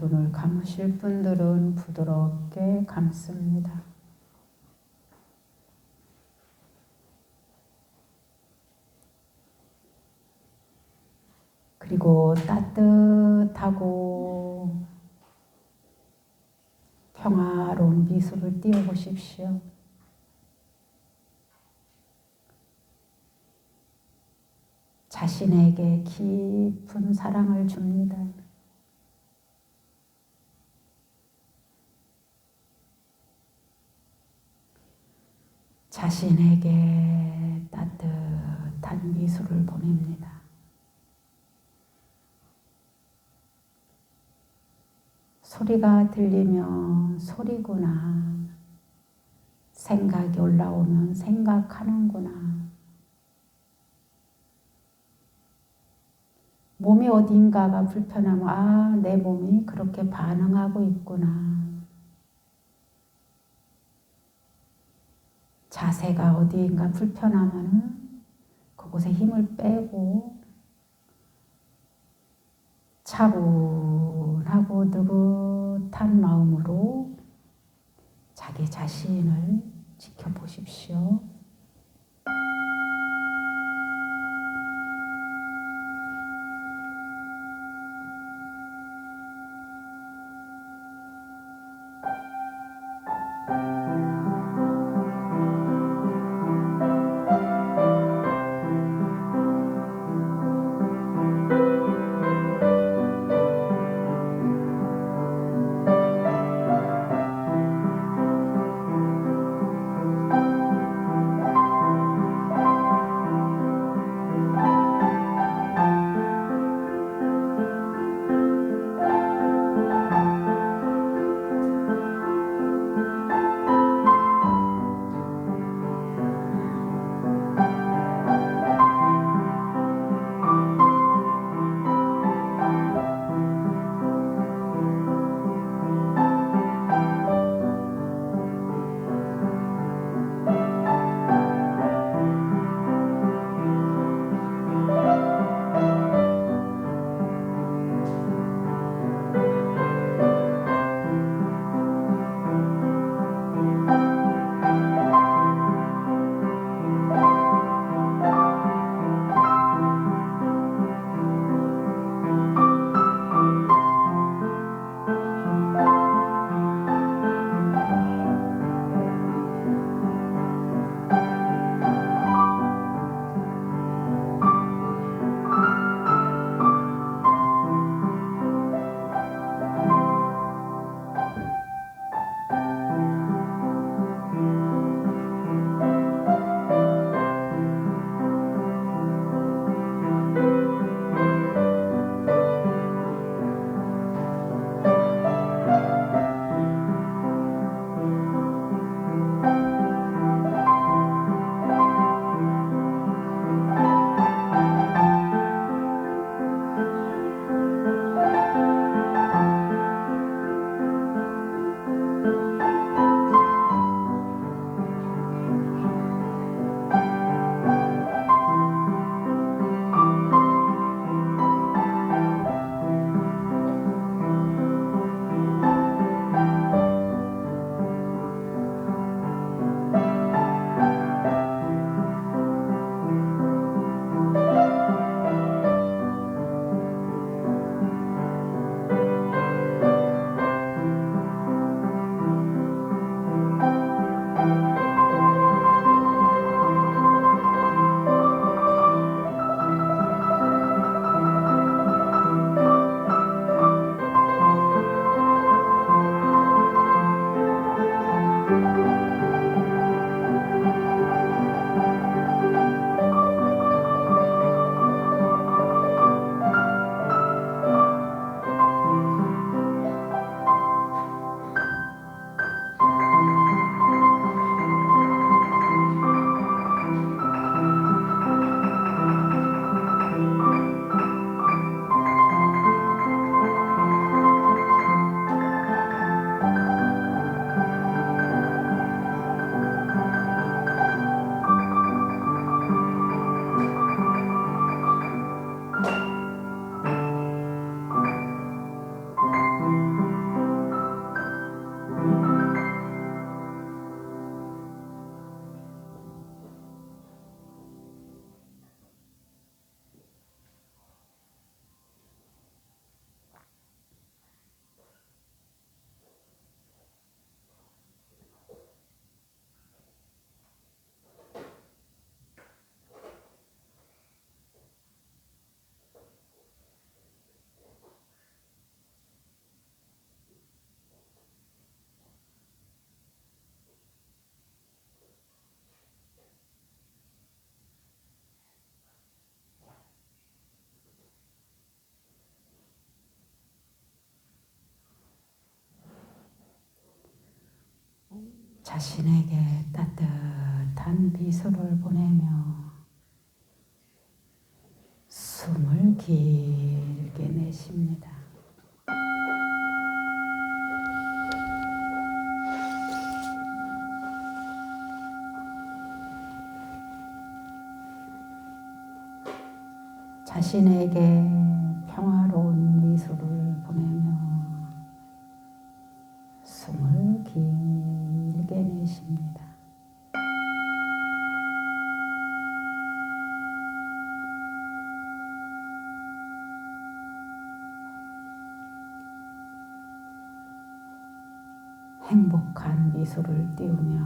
눈을 감으실 분들은 부드럽게 감습니다. 그리고 따뜻하고 평화로운 미소를 띄워보십시오. 자신에게 깊은 사랑을 줍니다. 자신에게 따뜻한 미소를 보냅니다. 소리가 들리면 소리구나. 생각이 올라오면 생각하는구나. 몸이 어딘가가 불편하면 아, 내 몸이 그렇게 반응하고 있구나. 자세가 어디인가 불편하면 그곳에 힘을 빼고 차분하고 느긋한 마음으로 자기 자신을 지켜보십시오. 자신에게 따뜻한 미소를 보내며 숨을 길게 내쉽니다. 자신에게 평화로운 미소를 보내며 숨을 길게 내쉽니다. 행복한 미소를 띄우며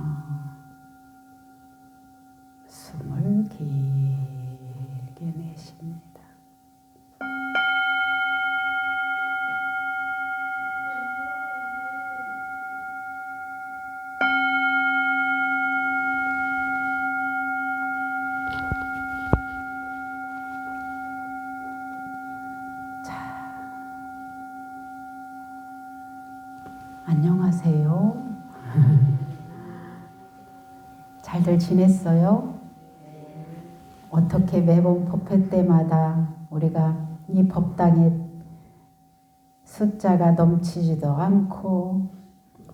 숨을 길게 내쉽니다. 안녕하세요. 잘들 지냈어요? 어떻게 매번 법회 때마다 우리가 이 법당에 숫자가 넘치지도 않고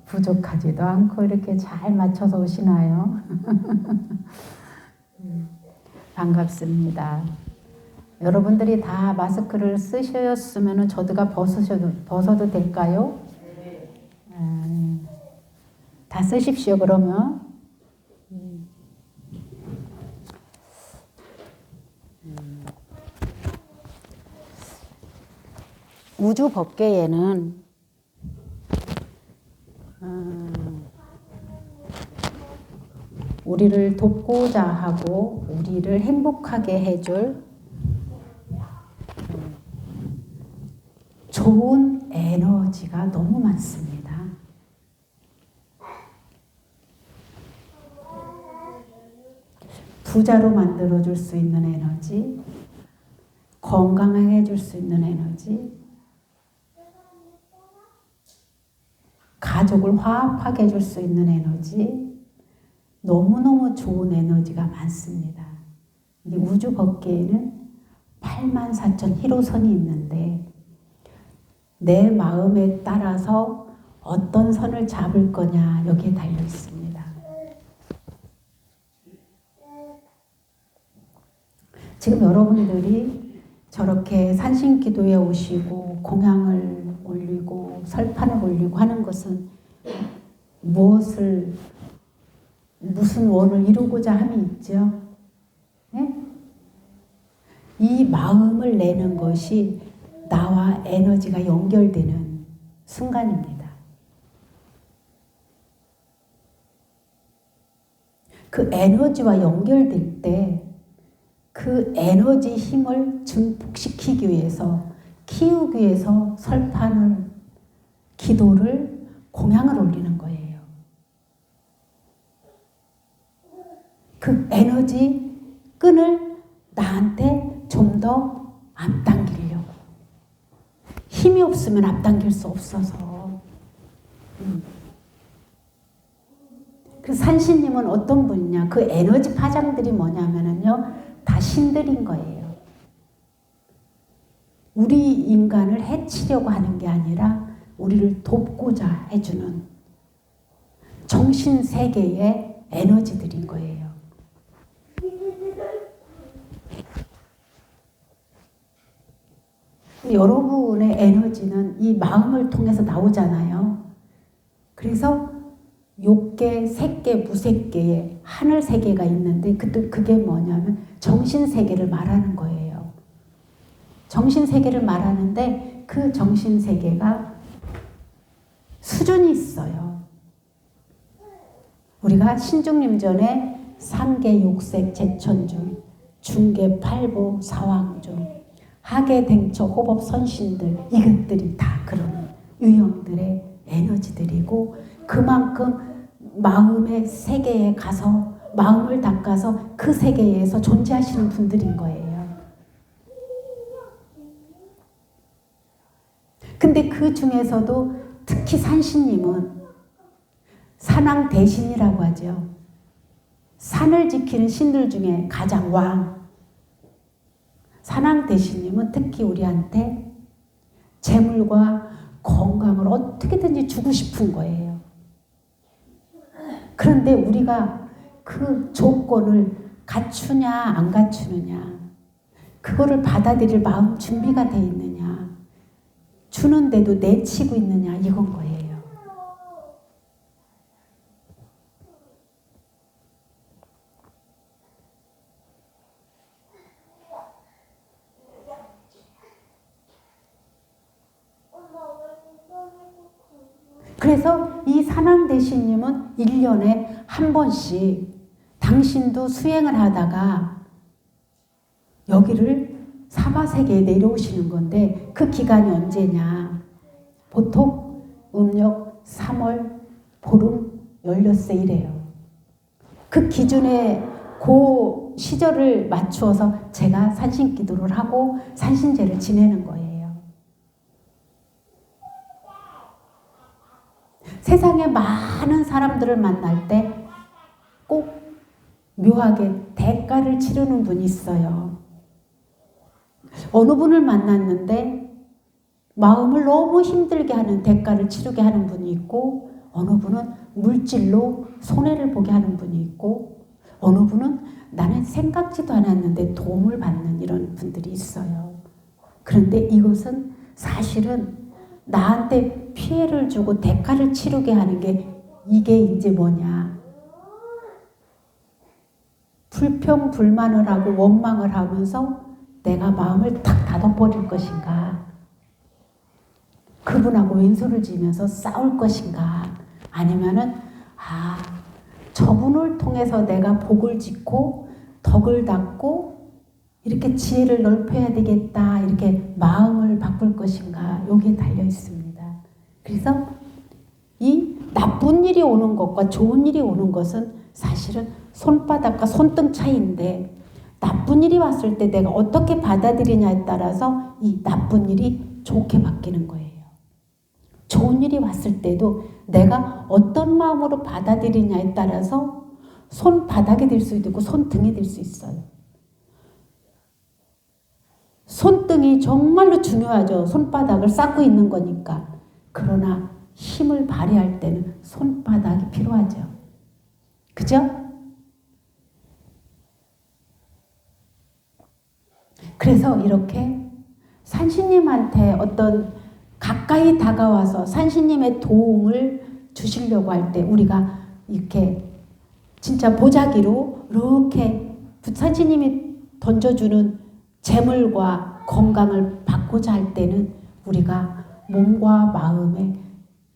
부족하지도 않고 이렇게 잘 맞춰서 오시나요? 반갑습니다. 여러분들이 다 마스크를 쓰셨으면 저도가 벗어도 될까요? 다 쓰십시오. 그러면 우주 법계에는 우리를 돕고자 하고 우리를 행복하게 해줄 좋은 에너지가 너무 많습니다. 부자로 만들어줄 수 있는 에너지, 건강하게 해줄 수 있는 에너지, 가족을 화합하게 해줄 수 있는 에너지, 너무너무 좋은 에너지가 많습니다. 우주 법계에는 84,000 1호선이 있는데 내 마음에 따라서 어떤 선을 잡을 거냐 여기에 달려 있습니다. 지금 여러분들이 저렇게 산신기도에 오시고 공양을 올리고 설판을 올리고 하는 것은 무슨 원을 이루고자 함이 있죠. 네? 이 마음을 내는 것이 나와 에너지가 연결되는 순간입니다. 그 에너지와 연결될 때 그 에너지 힘을 증폭시키기 위해서 키우기 위해서 설판을 기도를 공양을 올리는 거예요. 그 에너지 끈을 나한테 좀 더 앞당기려고. 힘이 없으면 앞당길 수 없어서. 그 산신님은 어떤 분이냐? 그 에너지 파장들이 뭐냐면은요, 다 신들인 거예요. 우리 인간을 해치려고 하는 게 아니라 우리를 돕고자 해주는 정신세계의 에너지들인 거예요. 여러분의 에너지는 이 마음을 통해서 나오잖아요. 그래서 욕계, 색계, 무색계의 하늘 세계가 있는데 그게 뭐냐면 정신세계를 말하는 거예요. 정신세계를 말하는데 그 정신세계가 수준이 있어요. 우리가 신중림전에 3계, 6색, 제천중, 중계, 8보, 사왕중, 하계, 댕처, 호법, 선신들 이것들이 다 그런 유형들의 에너지들이고 그만큼 마음의 세계에 가서 마음을 닦아서 그 세계에서 존재하시는 분들인 거예요. 근데 그 중에서도 특히 산신님은 산왕 대신이라고 하죠. 산을 지키는 신들 중에 가장 왕. 산왕 대신님은 특히 우리한테 재물과 건강을 어떻게든지 주고 싶은 거예요. 그런데 우리가 그 조건을 갖추냐 안 갖추느냐, 그거를 받아들일 마음 준비가 돼 있느냐, 주는데도 내치고 있느냐, 이건 거예요. 그래서 이 산왕대신님은 1년에 한 번씩 당신도 수행을 하다가 여기를 사바세계에 내려오시는 건데, 그 기간이 언제냐? 보통 음력 3월 보름 연료세 이래요. 그 기준에 그 시절을 맞추어서 제가 산신기도를 하고 산신제를 지내는 거예요. 세상에 많은 사람들을 만날 때 꼭 묘하게 대가를 치르는 분이 있어요. 어느 분을 만났는데 마음을 너무 힘들게 하는, 대가를 치르게 하는 분이 있고, 어느 분은 물질로 손해를 보게 하는 분이 있고, 어느 분은 나는 생각지도 않았는데 도움을 받는 이런 분들이 있어요. 그런데 이것은 사실은 나한테 피해를 주고 대가를 치르게 하는 게, 이게 이제 뭐냐? 불평, 불만을 하고 원망을 하면서 내가 마음을 탁 닫아버릴 것인가? 그분하고 왼수를 지면서 싸울 것인가? 아니면은 저분을 통해서 내가 복을 짓고 덕을 닦고 이렇게 지혜를 넓혀야 되겠다, 이렇게 마음을 바꿀 것인가? 여기에 달려 있습니다. 그래서 이 나쁜 일이 오는 것과 좋은 일이 오는 것은 사실은 손바닥과 손등 차이인데, 나쁜 일이 왔을 때 내가 어떻게 받아들이냐에 따라서 이 나쁜 일이 좋게 바뀌는 거예요. 좋은 일이 왔을 때도 내가 어떤 마음으로 받아들이냐에 따라서 손바닥이 될 수도 있고 손등이 될 수 있어요. 손등이 정말로 중요하죠. 손바닥을 쌓고 있는 거니까. 그러나 힘을 발휘할 때는 손바닥이 필요하죠. 그죠? 그래서 이렇게 산신님한테 어떤 가까이 다가와서 산신님의 도움을 주시려고 할 때, 우리가 이렇게 진짜 보자기로 이렇게 산신님이 던져주는 재물과 건강을 받고자 할 때는 우리가 몸과 마음의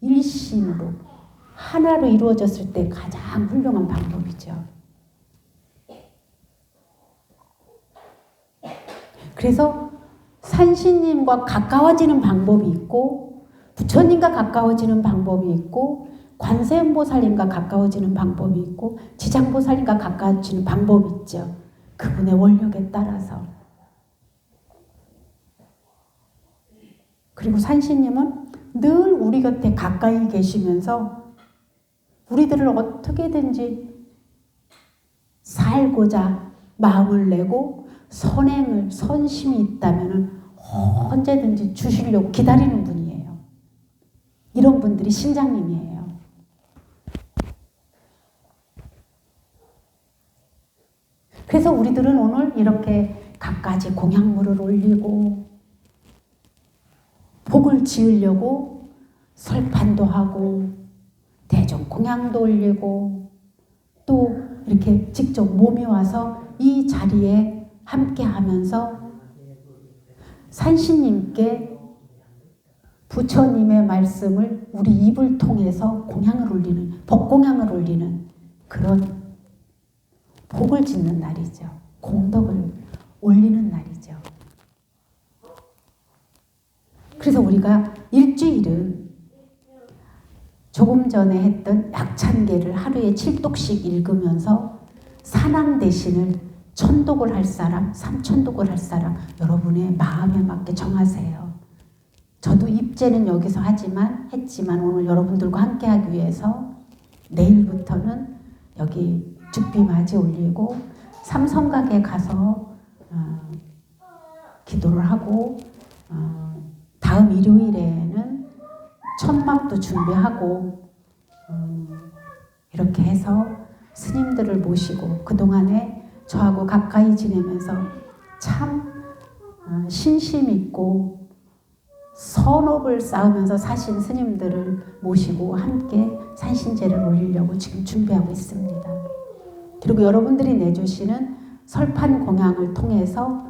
일심으로 하나로 이루어졌을 때 가장 훌륭한 방법이죠. 그래서 산신님과 가까워지는 방법이 있고, 부처님과 가까워지는 방법이 있고, 관세음보살님과 가까워지는 방법이 있고, 지장보살님과 가까워지는 방법이 있죠. 그분의 원력에 따라서. 그리고 산신님은 늘 우리 곁에 가까이 계시면서 우리들을 어떻게든지 살고자 마음을 내고 선행을, 선심이 있다면 언제든지 주시려고 기다리는 분이에요. 이런 분들이 신장님이에요. 그래서 우리들은 오늘 이렇게 갖가지 공약물을 올리고 복을 지으려고 설판도 하고 대종 공양도 올리고 또 이렇게 직접 몸이 와서 이 자리에 함께 하면서 산신님께 부처님의 말씀을 우리 입을 통해서 공양을 올리는, 법공양을 올리는 그런 복을 짓는 날이죠. 공덕을 올리는 날이죠. 그래서 우리가 일주일은 조금 전에 했던 약찬계를 하루에 7독씩 읽으면서 산왕대신을 천독을 할 사람, 삼천독을 할 사람 여러분의 마음에 맞게 정하세요. 저도 입제는 여기서 했지만 오늘 여러분들과 함께 하기 위해서 내일부터는 여기 죽비맞이 올리고 삼성각에 가서 기도를 하고 다음 일요일에는 천막도 준비하고 이렇게 해서 스님들을 모시고 그동안에 저하고 가까이 지내면서 참 신심 있고 선업을 쌓으면서 사신 스님들을 모시고 함께 산신제를 올리려고 지금 준비하고 있습니다. 그리고 여러분들이 내주시는 설판 공양을 통해서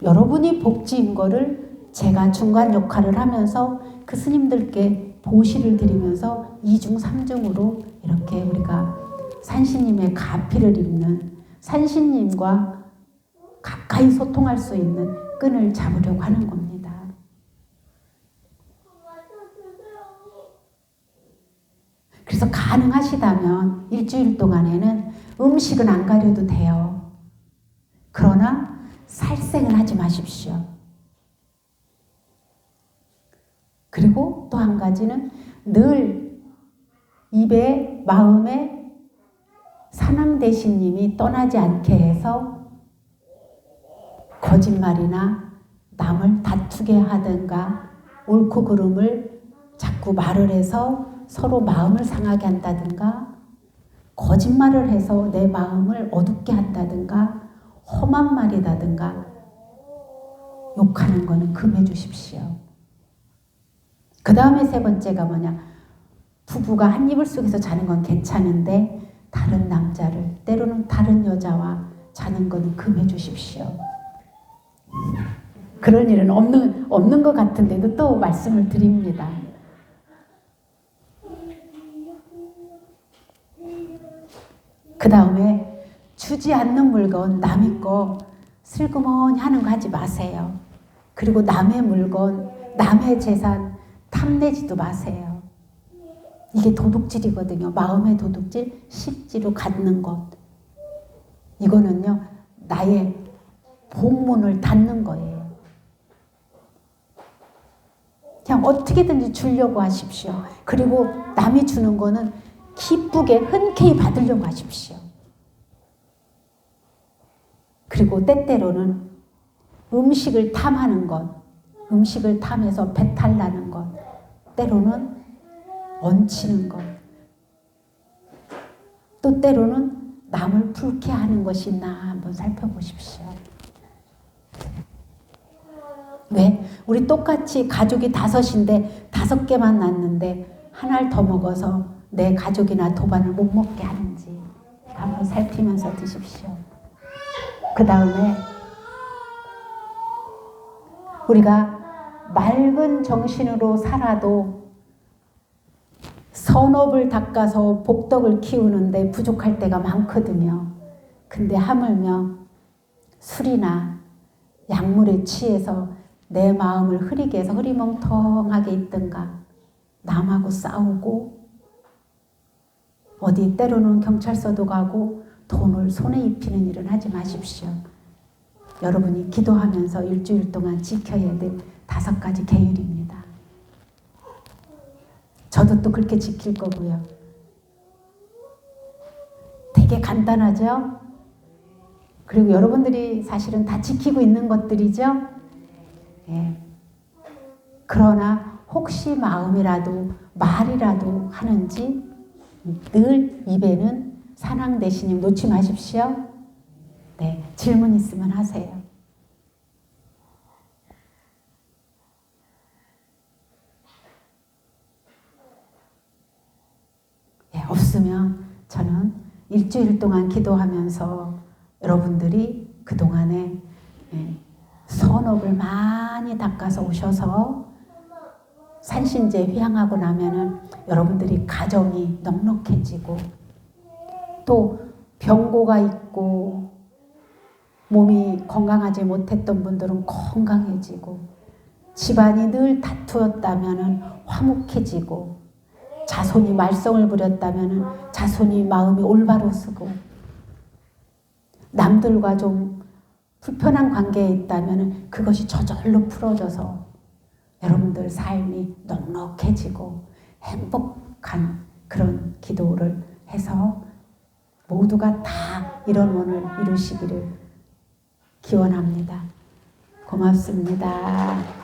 여러분이 복지인 거를 제가 중간 역할을 하면서 그 스님들께 보시를 드리면서 2중 3중으로 이렇게 우리가 산신님의 가피를 입는 산신님과 가까이 소통할 수 있는 끈을 잡으려고 하는 겁니다. 그래서 가능하시다면 일주일 동안에는 음식은 안 가려도 돼요. 그러나 살생을 하지 마십시오. 그리고 또 한 가지는 늘 입에 마음에 산왕대신님이 떠나지 않게 해서 거짓말이나 남을 다투게 하든가 옳고 그름을 자꾸 말을 해서 서로 마음을 상하게 한다든가 거짓말을 해서 내 마음을 어둡게 한다든가 험한 말이라든가 욕하는 거는 금해 주십시오. 그 다음에 세 번째가 뭐냐? 부부가 한 이불 속에서 자는 건 괜찮은데 다른 남자를 때로는 다른 여자와 자는 건 금해 주십시오. 그런 일은 없는 것 같은데도 또 말씀을 드립니다. 그 다음에 주지 않는 물건 남의 거 슬그머니 하는 거 하지 마세요. 그리고 남의 물건 남의 재산 탐내지도 마세요. 이게 도둑질이거든요. 마음의 도둑질, 십지로 갖는 것. 이거는요, 나의 복문을 닫는 거예요. 그냥 어떻게든지 주려고 하십시오. 그리고 남이 주는 거는 기쁘게 흔쾌히 받으려고 하십시오. 그리고 때때로는 음식을 탐하는 것, 음식을 탐해서 배탈 나는 것, 때로는 얹히는 것, 또 때로는 남을 불쾌하는 것이 있나 한번 살펴보십시오. 왜? 우리 똑같이 가족이 5인데 5개만 낳는데 하나를 더 먹어서 내 가족이나 도반을 못 먹게 하는지 한번 살피면서 드십시오. 그 다음에 우리가 맑은 정신으로 살아도 선업을 닦아서 복덕을 키우는데 부족할 때가 많거든요. 근데 하물며 술이나 약물에 취해서 내 마음을 흐리게 해서 흐리멍텅하게 있든가 남하고 싸우고 어디 때로는 경찰서도 가고 돈을 손에 입히는 일은 하지 마십시오. 여러분이 기도하면서 일주일 동안 지켜야 될 5가지 계율입니다. 저도 또 그렇게 지킬 거고요. 되게 간단하죠? 그리고 여러분들이 사실은 다 지키고 있는 것들이죠? 예. 그러나 혹시 마음이라도 말이라도 하는지 늘 입에는 산왕대신님 놓지 마십시오. 네, 질문 있으면 하세요. 예, 없으면 저는 일주일 동안 기도하면서 여러분들이 그동안에 선업을 많이 닦아서 오셔서 산신제 휘양하고 나면은 여러분들이 가정이 넉넉해지고 또 병고가 있고 몸이 건강하지 못했던 분들은 건강해지고 집안이 늘 다투었다면은 화목해지고 자손이 말썽을 부렸다면은 자손이 마음이 올바로 쓰고 남들과 좀 불편한 관계에 있다면은 그것이 저절로 풀어져서 여러분들 삶이 넉넉해지고 행복한 그런 기도를 해서 모두가 다 이런 원을 이루시기를 기원합니다. 고맙습니다.